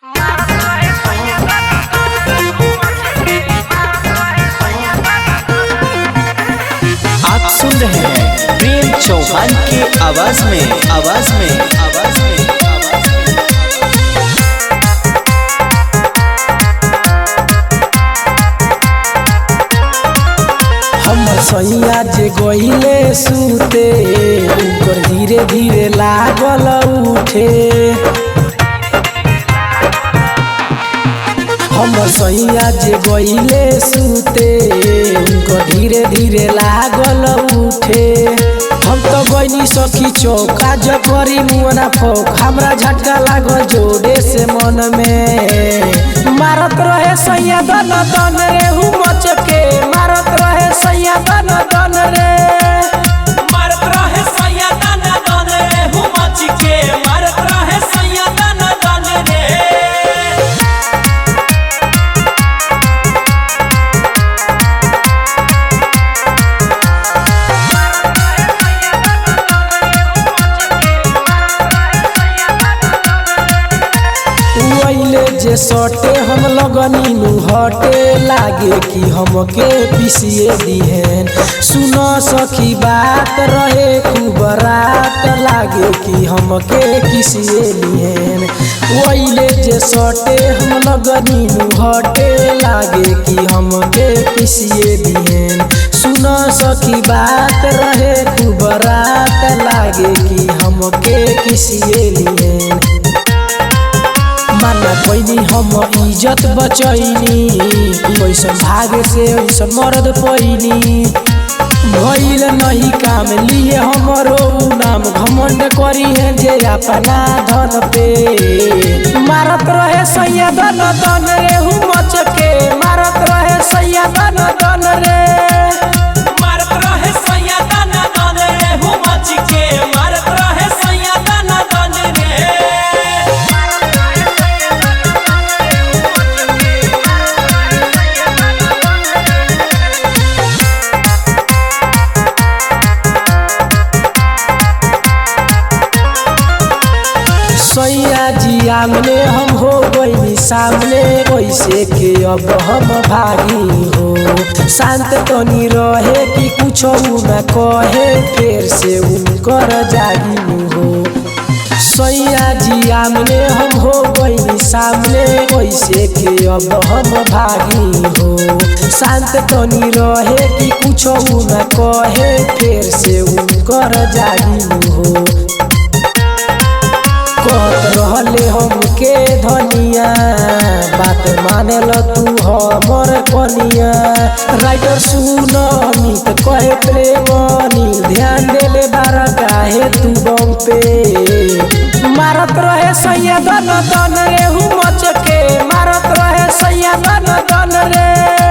आप सुन रहे हैं प्रेम चौहान की आवाज में हम सैया जे गइले सुते उनकर धीरे धीरे लागल उठे। हम सैया जे गइले सुते उनकर धीरे धीरे लागल उठे। हम तो गइनी सखी चौका जकरी मुना फोक हमरा झटका लागल जोड़े से मन में मारत रहे सैया दन दन रे हूँ मच के मारत रहे सैया दन दन रे मारत रहे सैया दन दन रे हूँ मच के मारत रहे सैया दन दन रे। वैले जे सटे हम लगनी नु हटे लागे कि हमके पिसिए दिहन। सुन सखी बात रहे खूब रात लागे कि हमके किसिए दिहन। वैले जे सटे हम लगनी नु हटे लागे कि हमके पिसिए दिहन। सुन सखी बात रहे खूब रात लागे कि हमके किसिए दिहन। माना पैनी हम इज्जत बचैनी कैसन भागे से ऐसन मर्द पैनी भइल नहीं काम लिए हमरो नाम घमंड करी है जे अपना धन पे मारत रहे सैया दन दन रे हूँ मच के मारत रहे सैया दन दन रे मारत रहे सैया दन दन रे हूँ मच के मारत रहे सैया दन दन रे। सैया जी आमने हम हो गई सामने कैसे के अब हम भागी हो। शांत तनी रहे कि कुछ न कहे फिर से उनकर जागी हो। सैया जी आमने हम हो गई सामने कैसे के अब हम भागी हो। शांत तनी रहे कि कुछ न कहे फिर से उनकर जागी हो। कहत रहले हमके धनिया बात मानेल तू हमर कनिया। राइटर सुन अमित कहे प्रेमनी ध्यान देले बार काहे तू बम पे मारत रहे सैया दन दन रे हूँ मच के मारत रहे सैया दन दन रे।